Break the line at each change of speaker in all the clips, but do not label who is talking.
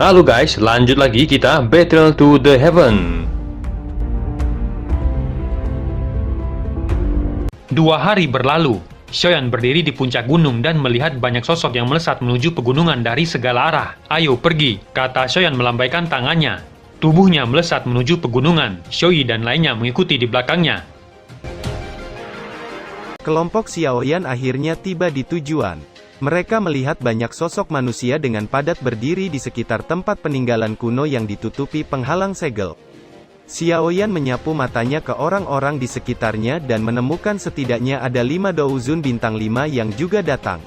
Halo guys, lanjut lagi kita Battle to the Heaven.
2 hari berlalu, Xiaoyan berdiri di puncak gunung dan melihat banyak sosok yang melesat menuju pegunungan dari segala arah. "Ayo pergi," kata Xiaoyan melambaikan tangannya. Tubuhnya melesat menuju pegunungan. Xiaoyi dan lainnya mengikuti di belakangnya.
Kelompok Xiaoyan akhirnya tiba di tujuan. Mereka melihat banyak sosok manusia dengan padat berdiri di sekitar tempat peninggalan kuno yang ditutupi penghalang segel. Xiaoyan menyapu matanya ke orang-orang di sekitarnya dan menemukan setidaknya ada 5 douzun bintang 5 yang juga datang.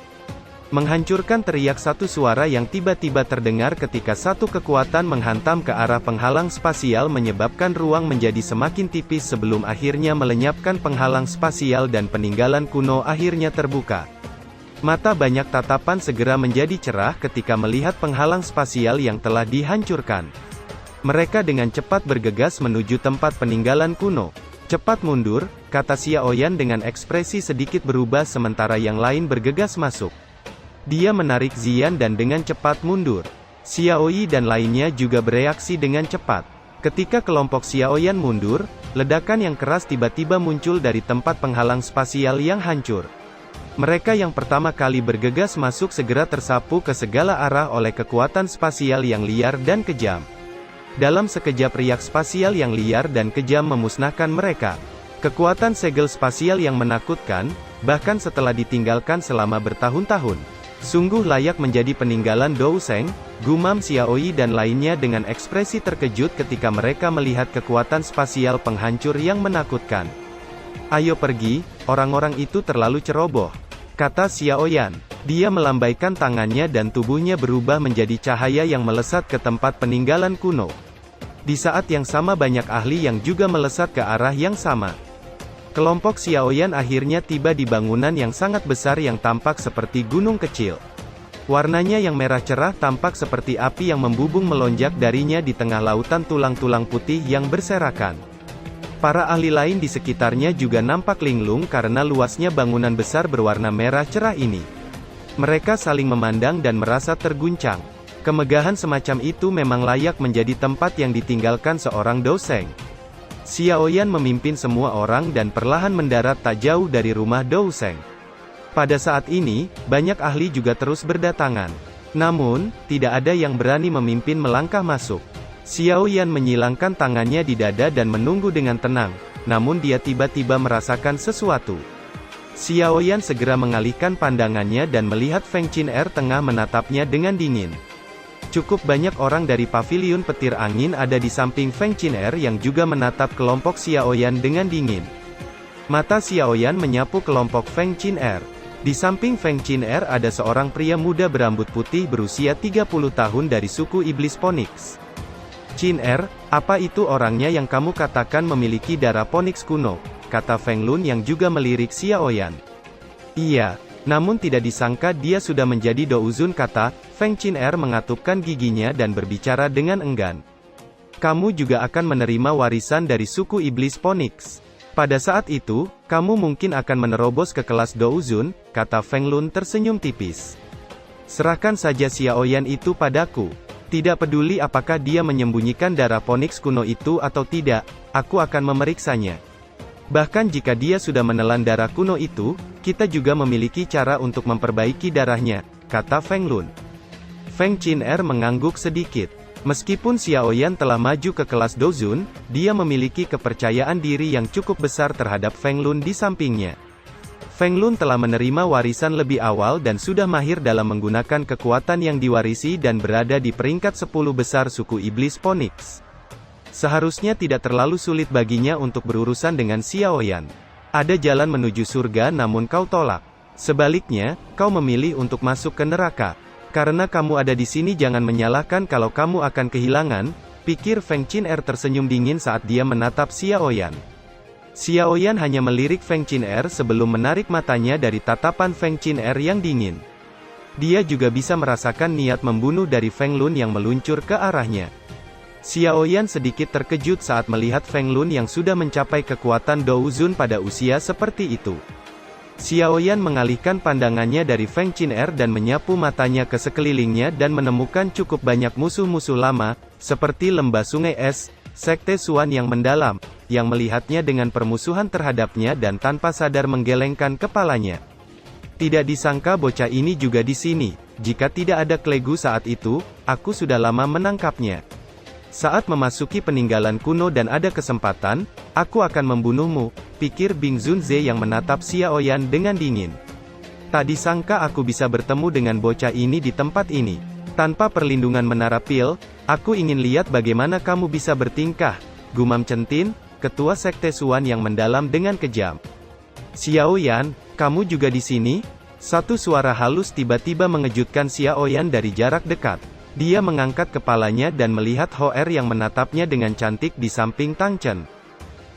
Menghancurkan teriak satu suara yang tiba-tiba terdengar ketika satu kekuatan menghantam ke arah penghalang spasial menyebabkan ruang menjadi semakin tipis sebelum akhirnya melenyapkan penghalang spasial dan peninggalan kuno akhirnya terbuka. Mata banyak tatapan segera menjadi cerah ketika melihat penghalang spasial yang telah dihancurkan. Mereka dengan cepat bergegas menuju tempat peninggalan kuno. "Cepat mundur," kata Xiaoyan dengan ekspresi sedikit berubah sementara yang lain bergegas masuk. Dia menarik Ziyan dan dengan cepat mundur. Xiaoyi dan lainnya juga bereaksi dengan cepat. Ketika kelompok Xiaoyan mundur, ledakan yang keras tiba-tiba muncul dari tempat penghalang spasial yang hancur. Mereka yang pertama kali bergegas masuk segera tersapu ke segala arah oleh kekuatan spasial yang liar dan kejam. Dalam sekejap riak spasial yang liar dan kejam memusnahkan mereka. Kekuatan segel spasial yang menakutkan, bahkan setelah ditinggalkan selama bertahun-tahun. Sungguh layak menjadi peninggalan Douseng, gumam Xiaoyi dan lainnya dengan ekspresi terkejut ketika mereka melihat kekuatan spasial penghancur yang menakutkan. "Ayo pergi, orang-orang itu terlalu ceroboh," kata Xiaoyan. Dia melambaikan tangannya dan tubuhnya berubah menjadi cahaya yang melesat ke tempat peninggalan kuno. Di saat yang sama banyak ahli yang juga melesat ke arah yang sama. Kelompok Xiaoyan akhirnya tiba di bangunan yang sangat besar yang tampak seperti gunung kecil. Warnanya yang merah cerah tampak seperti api yang membubung melonjak darinya di tengah lautan tulang-tulang putih yang berserakan. Para ahli lain di sekitarnya juga nampak linglung karena luasnya bangunan besar berwarna merah cerah ini. Mereka saling memandang dan merasa terguncang. Kemegahan semacam itu memang layak menjadi tempat yang ditinggalkan seorang Douseng. Xiaoyan memimpin semua orang dan perlahan mendarat tak jauh dari rumah Douseng. Pada saat ini, banyak ahli juga terus berdatangan. Namun, tidak ada yang berani memimpin melangkah masuk. Xiaoyan menyilangkan tangannya di dada dan menunggu dengan tenang, namun dia tiba-tiba merasakan sesuatu. Xiaoyan segera mengalihkan pandangannya dan melihat Feng Qin'er tengah menatapnya dengan dingin. Cukup banyak orang dari paviliun petir angin ada di samping Feng Qin'er yang juga menatap kelompok Xiaoyan dengan dingin. Mata Xiaoyan menyapu kelompok Feng Qin'er. Di samping Feng Qin'er ada seorang pria muda berambut putih berusia 30 tahun dari suku Iblis Phoenix. "Qin'er, apa itu orangnya yang kamu katakan memiliki darah Phoenix kuno?" kata Feng Lun yang juga melirik Xiaoyan. "Iya. Namun tidak disangka dia sudah menjadi douzun," kata Feng Qin'er mengatupkan giginya dan berbicara dengan enggan. "Kamu juga akan menerima warisan dari suku Iblis Phoenix. Pada saat itu, kamu mungkin akan menerobos ke kelas douzun," kata Feng Lun tersenyum tipis. "Serahkan saja Xiaoyan itu padaku. Tidak peduli apakah dia menyembunyikan darah Phoenix kuno itu atau tidak, aku akan memeriksanya. Bahkan jika dia sudah menelan darah kuno itu, kita juga memiliki cara untuk memperbaiki darahnya," kata Feng Lun. Feng Qin'er mengangguk sedikit. Meskipun Xiaoyan telah maju ke kelas douzun, dia memiliki kepercayaan diri yang cukup besar terhadap Feng Lun di sampingnya. Feng Lun telah menerima warisan lebih awal dan sudah mahir dalam menggunakan kekuatan yang diwarisi dan berada di peringkat 10 besar suku Iblis Phoenix. Seharusnya tidak terlalu sulit baginya untuk berurusan dengan Xiaoyan. Ada jalan menuju surga namun kau tolak. Sebaliknya, kau memilih untuk masuk ke neraka. Karena kamu ada di sini jangan menyalahkan kalau kamu akan kehilangan, pikir Feng Qin'er tersenyum dingin saat dia menatap Xiaoyan. Xiaoyan hanya melirik Feng Qin'er sebelum menarik matanya dari tatapan Feng Qin'er yang dingin. Dia juga bisa merasakan niat membunuh dari Feng Lun yang meluncur ke arahnya. Xiaoyan sedikit terkejut saat melihat Feng Lun yang sudah mencapai kekuatan douzun pada usia seperti itu. Xiaoyan mengalihkan pandangannya dari Feng Qin'er dan menyapu matanya ke sekelilingnya dan menemukan cukup banyak musuh-musuh lama, seperti lembah sungai es, sekte Xuan yang mendalam, yang melihatnya dengan permusuhan terhadapnya dan tanpa sadar menggelengkan kepalanya. Tidak disangka bocah ini juga di sini. Jika tidak ada Klegu saat itu, aku sudah lama menangkapnya. Saat memasuki peninggalan kuno dan ada kesempatan, aku akan membunuhmu, pikir Bing Zunze yang menatap Xiaoyan dengan dingin. Tak disangka aku bisa bertemu dengan bocah ini di tempat ini. Tanpa perlindungan menara pil, aku ingin lihat bagaimana kamu bisa bertingkah, gumam Centin, ketua sekte Xuan yang mendalam dengan kejam. Xiaoyan, kamu juga di sini? Satu suara halus tiba-tiba mengejutkan Xiaoyan dari jarak dekat. Dia mengangkat kepalanya dan melihat Hoer yang menatapnya dengan cantik di samping Tang Chen.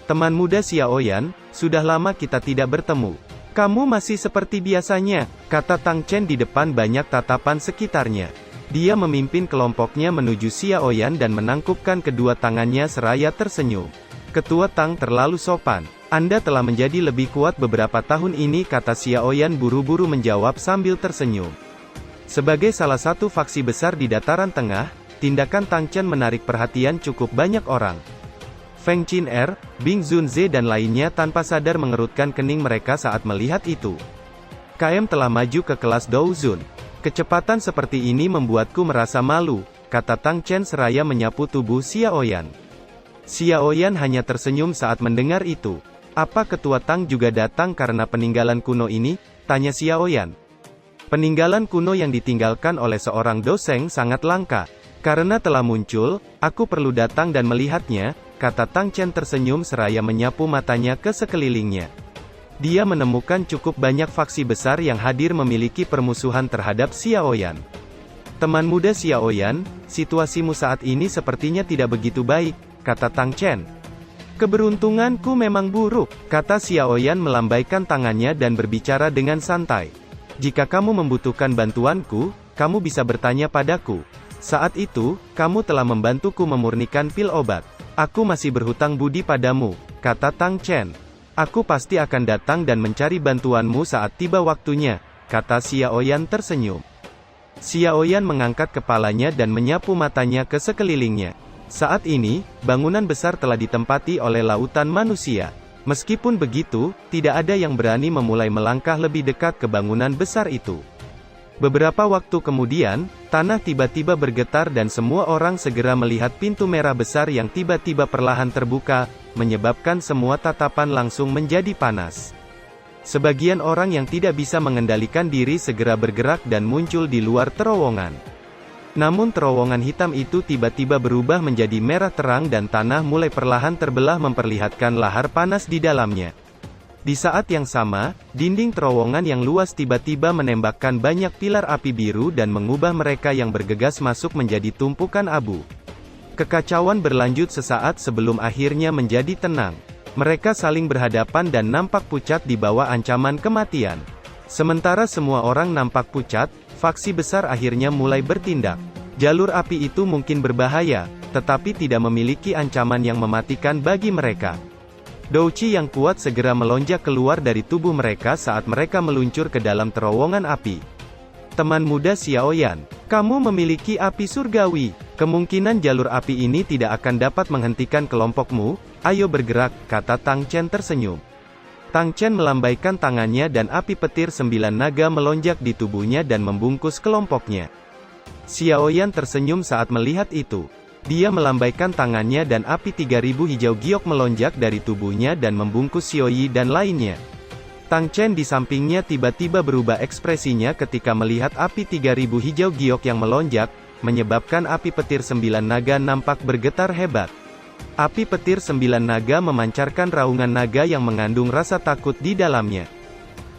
Teman muda Xiaoyan, sudah lama kita tidak bertemu. Kamu masih seperti biasanya, kata Tang Chen di depan banyak tatapan sekitarnya. Dia memimpin kelompoknya menuju Xiaoyan dan menangkupkan kedua tangannya seraya tersenyum. Ketua Tang terlalu sopan. Anda telah menjadi lebih kuat beberapa tahun ini, kata Xiaoyan buru-buru menjawab sambil tersenyum. Sebagai salah satu faksi besar di dataran tengah, tindakan Tang Chen menarik perhatian cukup banyak orang. Feng Qin'er, Bing Zunze dan lainnya tanpa sadar mengerutkan kening mereka saat melihat itu. KM telah maju ke kelas Douzun. Kecepatan seperti ini membuatku merasa malu, kata Tang Chen seraya menyapu tubuh Xiaoyan. Xiaoyan hanya tersenyum saat mendengar itu. Apa ketua Tang juga datang karena peninggalan kuno ini? Tanya Xiaoyan. Peninggalan kuno yang ditinggalkan oleh seorang doseng sangat langka. Karena telah muncul, aku perlu datang dan melihatnya, kata Tang Chen tersenyum seraya menyapu matanya ke sekelilingnya. Dia menemukan cukup banyak faksi besar yang hadir memiliki permusuhan terhadap Xiaoyan. Teman muda Xiaoyan, situasimu saat ini sepertinya tidak begitu baik, kata Tang Chen. Keberuntunganku memang buruk, kata Xiaoyan melambaikan tangannya dan berbicara dengan santai. Jika kamu membutuhkan bantuanku, kamu bisa bertanya padaku. Saat itu, kamu telah membantuku memurnikan pil obat. Aku masih berhutang budi padamu, kata Tang Chen. Aku pasti akan datang dan mencari bantuanmu saat tiba waktunya, kata Xiaoyan tersenyum. Xiaoyan mengangkat kepalanya dan menyapu matanya ke sekelilingnya. Saat ini, bangunan besar telah ditempati oleh lautan manusia. Meskipun begitu, tidak ada yang berani memulai melangkah lebih dekat ke bangunan besar itu. Beberapa waktu kemudian, tanah tiba-tiba bergetar dan semua orang segera melihat pintu merah besar yang tiba-tiba perlahan terbuka, menyebabkan semua tatapan langsung menjadi panas. Sebagian orang yang tidak bisa mengendalikan diri segera bergerak dan muncul di luar terowongan. Namun terowongan hitam itu tiba-tiba berubah menjadi merah terang dan tanah mulai perlahan terbelah memperlihatkan lahar panas di dalamnya. Di saat yang sama, dinding terowongan yang luas tiba-tiba menembakkan banyak pilar api biru dan mengubah mereka yang bergegas masuk menjadi tumpukan abu. Kekacauan berlanjut sesaat sebelum akhirnya menjadi tenang. Mereka saling berhadapan dan nampak pucat di bawah ancaman kematian. Sementara semua orang nampak pucat, faksi besar akhirnya mulai bertindak. Jalur api itu mungkin berbahaya, tetapi tidak memiliki ancaman yang mematikan bagi mereka. Douqi yang kuat segera melonjak keluar dari tubuh mereka saat mereka meluncur ke dalam terowongan api. Teman muda Xiaoyan, kamu memiliki api surgawi. Kemungkinan jalur api ini tidak akan dapat menghentikan kelompokmu. Ayo bergerak, kata Tang Chen tersenyum. Tang Chen melambaikan tangannya dan api petir 9 naga melonjak di tubuhnya dan membungkus kelompoknya. Xiaoyan tersenyum saat melihat itu. Dia melambaikan tangannya dan api 3000 hijau giok melonjak dari tubuhnya dan membungkus Xiaoyi dan lainnya. Tang Chen di sampingnya tiba-tiba berubah ekspresinya ketika melihat api 3000 hijau giok yang melonjak, menyebabkan api petir 9 naga nampak bergetar hebat. Api petir 9 naga memancarkan raungan naga yang mengandung rasa takut di dalamnya.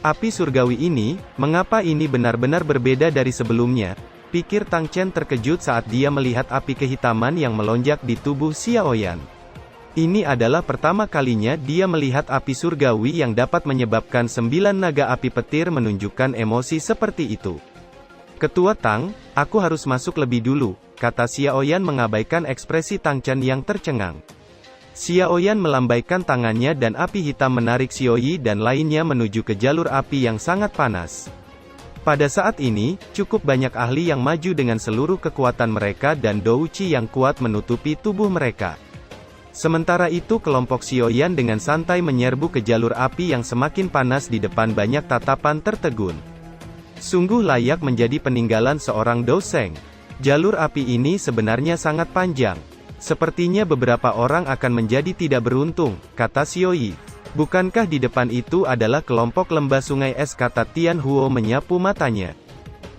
Api surgawi ini, mengapa ini benar-benar berbeda dari sebelumnya? Pikir Tang Chen terkejut saat dia melihat api kehitaman yang melonjak di tubuh Xiaoyan. Ini adalah pertama kalinya dia melihat api surgawi yang dapat menyebabkan 9 naga api petir menunjukkan emosi seperti itu. Ketua Tang, aku harus masuk lebih dulu, kata Xiaoyan mengabaikan ekspresi Tang Chen yang tercengang. Xiaoyan melambaikan tangannya dan api hitam menarik Xiaoyi dan lainnya menuju ke jalur api yang sangat panas. Pada saat ini, cukup banyak ahli yang maju dengan seluruh kekuatan mereka dan douchi yang kuat menutupi tubuh mereka. Sementara itu kelompok Xiaoyan dengan santai menyerbu ke jalur api yang semakin panas di depan banyak tatapan tertegun. Sungguh layak menjadi peninggalan seorang Doseng. Jalur api ini sebenarnya sangat panjang. Sepertinya beberapa orang akan menjadi tidak beruntung, kata Xiaoyi. Bukankah di depan itu adalah kelompok lembah sungai es, kata Tian Huo menyapu matanya.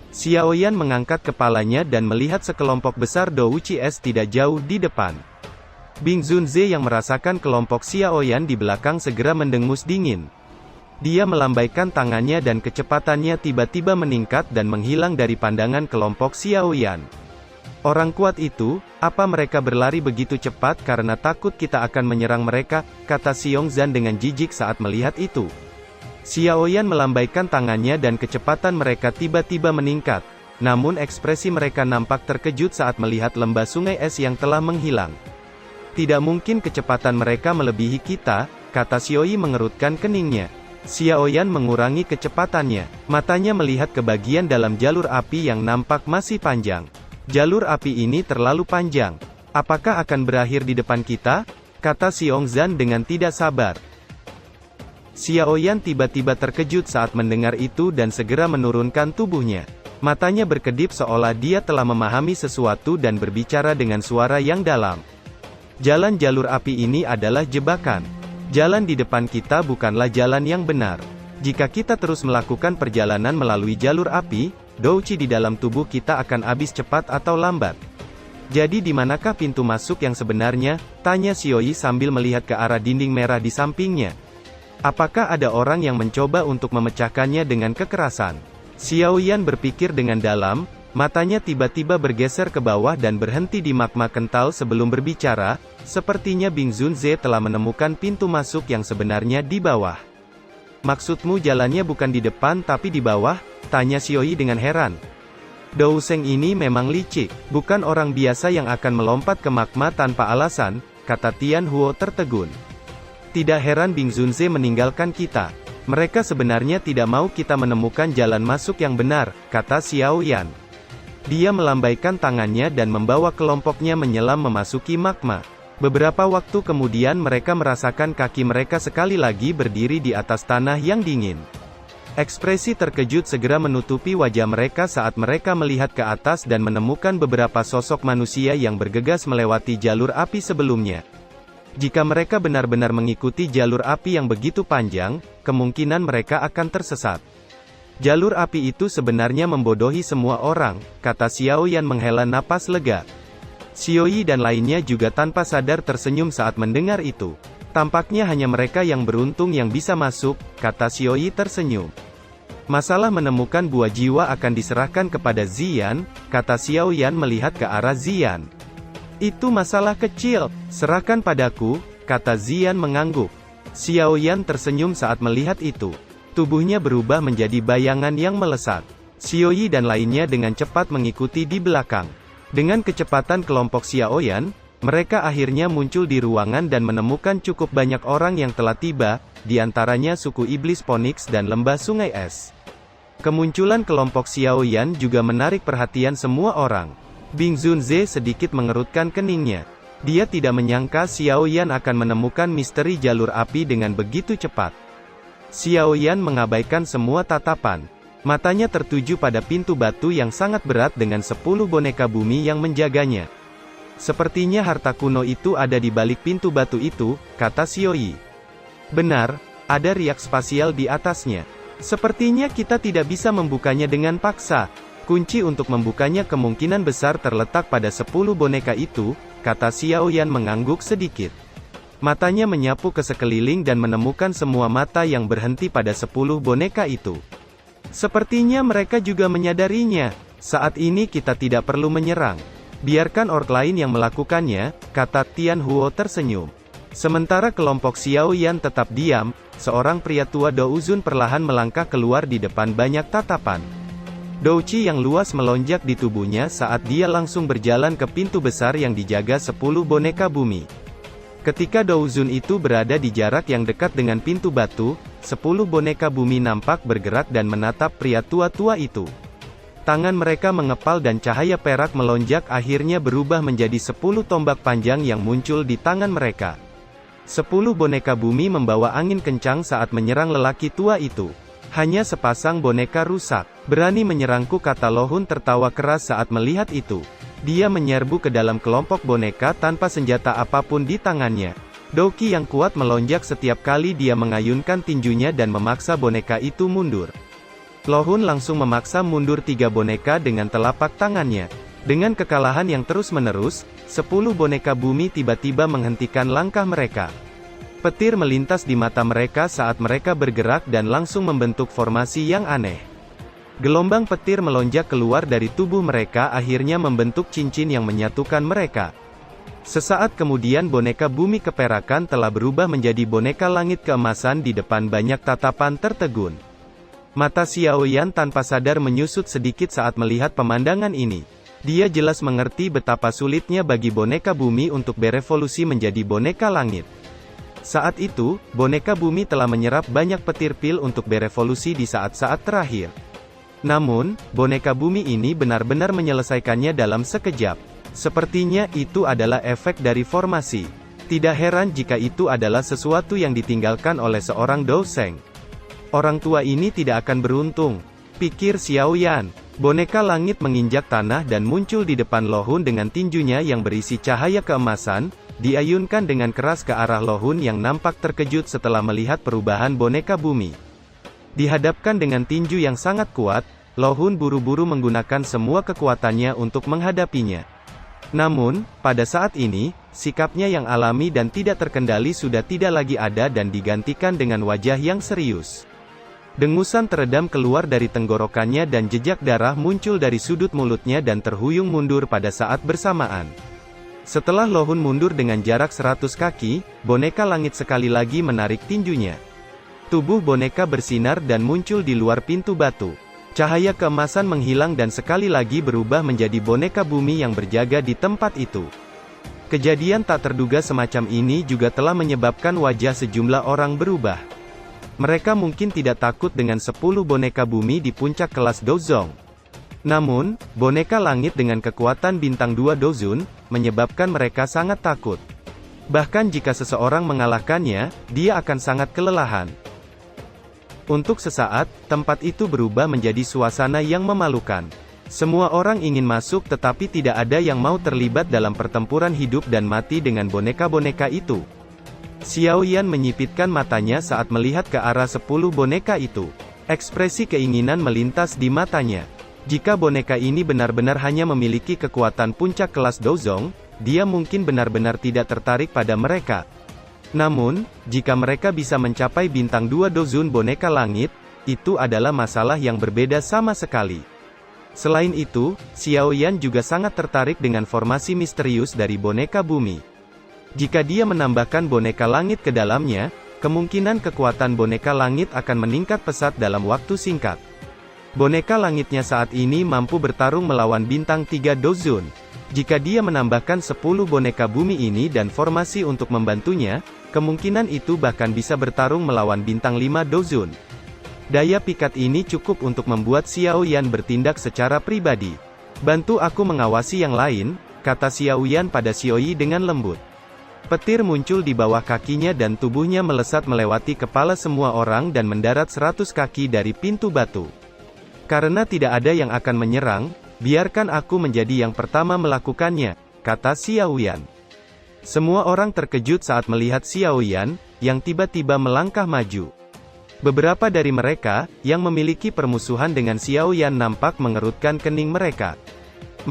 Xiaoyan mengangkat kepalanya dan melihat sekelompok besar douchi es tidak jauh di depan. Bing Zunze yang merasakan kelompok Xiaoyan di belakang segera mendengus dingin. Dia melambaikan tangannya dan kecepatannya tiba-tiba meningkat dan menghilang dari pandangan kelompok Xiaoyan. Orang kuat itu, apa mereka berlari begitu cepat karena takut kita akan menyerang mereka, kata Xiong Zan dengan jijik saat melihat itu. Xiaoyan melambaikan tangannya dan kecepatan mereka tiba-tiba meningkat. Namun ekspresi mereka nampak terkejut saat melihat lembah sungai es yang telah menghilang. Tidak mungkin kecepatan mereka melebihi kita, kata Xiaoyi mengerutkan keningnya. Xiaoyan mengurangi kecepatannya. Matanya melihat ke bagian dalam jalur api yang nampak masih panjang. Jalur api ini terlalu panjang. Apakah akan berakhir di depan kita? Kata Xiong Zan dengan tidak sabar. Xiaoyan tiba-tiba terkejut saat mendengar itu dan segera menurunkan tubuhnya. Matanya berkedip seolah dia telah memahami sesuatu dan berbicara dengan suara yang dalam. Jalan jalur api ini adalah jebakan. Jalan di depan kita bukanlah jalan yang benar. Jika kita terus melakukan perjalanan melalui jalur api, douchi di dalam tubuh kita akan habis cepat atau lambat. Jadi di manakah pintu masuk yang sebenarnya? Tanya Xiaoyi sambil melihat ke arah dinding merah di sampingnya. Apakah ada orang yang mencoba untuk memecahkannya dengan kekerasan? Xiaoyan berpikir dengan dalam, matanya tiba-tiba bergeser ke bawah dan berhenti di magma kental sebelum berbicara. Sepertinya Bing Zunze telah menemukan pintu masuk yang sebenarnya di bawah. Maksudmu jalannya bukan di depan tapi di bawah? Tanya Xiaoyi dengan heran. Douseng ini memang licik, bukan orang biasa yang akan melompat ke magma tanpa alasan, kata Tian Huo tertegun. Tidak heran Bing Zunze meninggalkan kita. Mereka sebenarnya tidak mau kita menemukan jalan masuk yang benar, kata Xiaoyan. Dia melambaikan tangannya dan membawa kelompoknya menyelam memasuki magma. Beberapa waktu kemudian mereka merasakan kaki mereka sekali lagi berdiri di atas tanah yang dingin. Ekspresi terkejut segera menutupi wajah mereka saat mereka melihat ke atas dan menemukan beberapa sosok manusia yang bergegas melewati jalur api sebelumnya. Jika mereka benar-benar mengikuti jalur api yang begitu panjang, kemungkinan mereka akan tersesat. Jalur api itu sebenarnya membodohi semua orang, kata Xiaoyan menghela napas lega. Xiaoyi dan lainnya juga tanpa sadar tersenyum saat mendengar itu. Tampaknya hanya mereka yang beruntung yang bisa masuk, kata Xiaoyi tersenyum. Masalah menemukan buah jiwa akan diserahkan kepada Ziyan, kata Xiaoyan melihat ke arah Ziyan. Itu masalah kecil, serahkan padaku, kata Ziyan mengangguk. Xiaoyan tersenyum saat melihat itu. Tubuhnya berubah menjadi bayangan yang melesat. Xiaoyi dan lainnya dengan cepat mengikuti di belakang. Dengan kecepatan kelompok Xiaoyan, mereka akhirnya muncul di ruangan dan menemukan cukup banyak orang yang telah tiba, di antaranya suku iblis Phoenix dan lembah sungai es. Kemunculan kelompok Xiaoyan juga menarik perhatian semua orang. Bing Zunze sedikit mengerutkan keningnya. Dia tidak menyangka Xiaoyan akan menemukan misteri jalur api dengan begitu cepat. Xiaoyan mengabaikan semua tatapan. Matanya tertuju pada pintu batu yang sangat berat dengan 10 boneka bumi yang menjaganya. Sepertinya harta kuno itu ada di balik pintu batu itu, kata Xiaoyi. Benar, ada riak spasial di atasnya. Sepertinya kita tidak bisa membukanya dengan paksa. Kunci untuk membukanya kemungkinan besar terletak pada 10 boneka itu, kata Xiaoyan mengangguk sedikit. Matanya menyapu ke sekeliling dan menemukan semua mata yang berhenti pada 10 boneka itu. Sepertinya mereka juga menyadarinya. Saat ini kita tidak perlu menyerang. Biarkan orc lain yang melakukannya, kata Tian Huo tersenyum. Sementara kelompok Xiaoyan tetap diam, seorang pria tua Douzun perlahan melangkah keluar di depan banyak tatapan. Douchi yang luas melonjak di tubuhnya saat dia langsung berjalan ke pintu besar yang dijaga 10 boneka bumi. Ketika Douzun itu berada di jarak yang dekat dengan pintu batu, 10 boneka bumi nampak bergerak dan menatap pria tua-tua itu. Tangan mereka mengepal dan cahaya perak melonjak akhirnya berubah menjadi 10 tombak panjang yang muncul di tangan mereka. 10 boneka bumi membawa angin kencang saat menyerang lelaki tua itu. Hanya sepasang boneka rusak. Berani menyerangku, kata Lohun tertawa keras saat melihat itu. Dia menyerbu ke dalam kelompok boneka tanpa senjata apapun di tangannya. Doki yang kuat melonjak setiap kali dia mengayunkan tinjunya dan memaksa boneka itu mundur. Lohun langsung memaksa mundur 3 boneka dengan telapak tangannya. Dengan kekalahan yang terus-menerus, 10 boneka bumi tiba-tiba menghentikan langkah mereka. Petir melintas di mata mereka saat mereka bergerak dan langsung membentuk formasi yang aneh. Gelombang petir melonjak keluar dari tubuh mereka akhirnya membentuk cincin yang menyatukan mereka. Sesaat kemudian boneka bumi keperakan telah berubah menjadi boneka langit keemasan di depan banyak tatapan tertegun. Mata Xiaoyan tanpa sadar menyusut sedikit saat melihat pemandangan ini. Dia jelas mengerti betapa sulitnya bagi boneka bumi untuk berevolusi menjadi boneka langit. Saat itu, boneka bumi telah menyerap banyak petir pil untuk berevolusi di saat-saat terakhir. Namun, boneka bumi ini benar-benar menyelesaikannya dalam sekejap. Sepertinya itu adalah efek dari formasi. Tidak heran jika itu adalah sesuatu yang ditinggalkan oleh seorang Douseng. Orang tua ini tidak akan beruntung, pikir Xiaoyan. Boneka langit menginjak tanah dan muncul di depan Lohun dengan tinjunya yang berisi cahaya keemasan, diayunkan dengan keras ke arah Lohun yang nampak terkejut setelah melihat perubahan boneka bumi. Dihadapkan dengan tinju yang sangat kuat, Lohun buru-buru menggunakan semua kekuatannya untuk menghadapinya. Namun, pada saat ini, sikapnya yang alami dan tidak terkendali sudah tidak lagi ada dan digantikan dengan wajah yang serius. Dengusan teredam keluar dari tenggorokannya dan jejak darah muncul dari sudut mulutnya dan terhuyung mundur pada saat bersamaan. Setelah Lohun mundur dengan jarak 100 kaki, boneka langit sekali lagi menarik tinjunya. Tubuh boneka bersinar dan muncul di luar pintu batu. Cahaya keemasan menghilang dan sekali lagi berubah menjadi boneka bumi yang berjaga di tempat itu. Kejadian tak terduga semacam ini juga telah menyebabkan wajah sejumlah orang berubah. Mereka mungkin tidak takut dengan 10 boneka bumi di puncak kelas Dozong. Namun, boneka langit dengan kekuatan bintang 2 Dozun, menyebabkan mereka sangat takut. Bahkan jika seseorang mengalahkannya, dia akan sangat kelelahan. Untuk sesaat, tempat itu berubah menjadi suasana yang memalukan. Semua orang ingin masuk tetapi tidak ada yang mau terlibat dalam pertempuran hidup dan mati dengan boneka-boneka itu. Xiaoyan menyipitkan matanya saat melihat ke arah 10 boneka itu. Ekspresi keinginan melintas di matanya. Jika boneka ini benar-benar hanya memiliki kekuatan puncak kelas Dozong, dia mungkin benar-benar tidak tertarik pada mereka. Namun, jika mereka bisa mencapai bintang 2 Dozun boneka langit, itu adalah masalah yang berbeda sama sekali. Selain itu, Xiaoyan juga sangat tertarik dengan formasi misterius dari boneka bumi. Jika dia menambahkan boneka langit ke dalamnya, kemungkinan kekuatan boneka langit akan meningkat pesat dalam waktu singkat. Boneka langitnya saat ini mampu bertarung melawan bintang 3 Dozun. Jika dia menambahkan 10 boneka bumi ini dan formasi untuk membantunya, kemungkinan itu bahkan bisa bertarung melawan bintang 5 Dozun. Daya pikat ini cukup untuk membuat Xiaoyan bertindak secara pribadi. Bantu aku mengawasi yang lain, kata Xiaoyan pada Xiaoyi dengan lembut. Petir muncul di bawah kakinya dan tubuhnya melesat melewati kepala semua orang dan mendarat 100 kaki dari pintu batu. Karena tidak ada yang akan menyerang, biarkan aku menjadi yang pertama melakukannya, kata Xiaoyan. Semua orang terkejut saat melihat Xiaoyan, yang tiba-tiba melangkah maju. Beberapa dari mereka, yang memiliki permusuhan dengan Xiaoyan nampak mengerutkan kening mereka.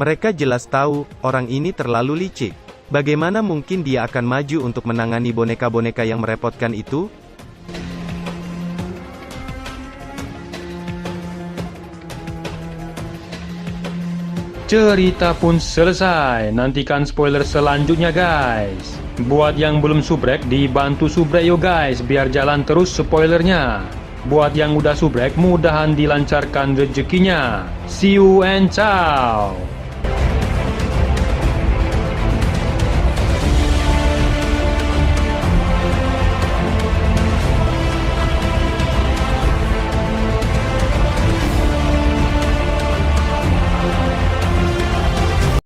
Mereka jelas tahu, orang ini terlalu licik. Bagaimana mungkin dia akan maju untuk menangani boneka-boneka yang merepotkan itu?
Cerita pun selesai, nantikan spoiler selanjutnya guys. Buat yang belum subrek, dibantu subrek yo guys, biar jalan terus spoilernya. Buat yang udah subrek, mudahan dilancarkan rezekinya. See you and ciao.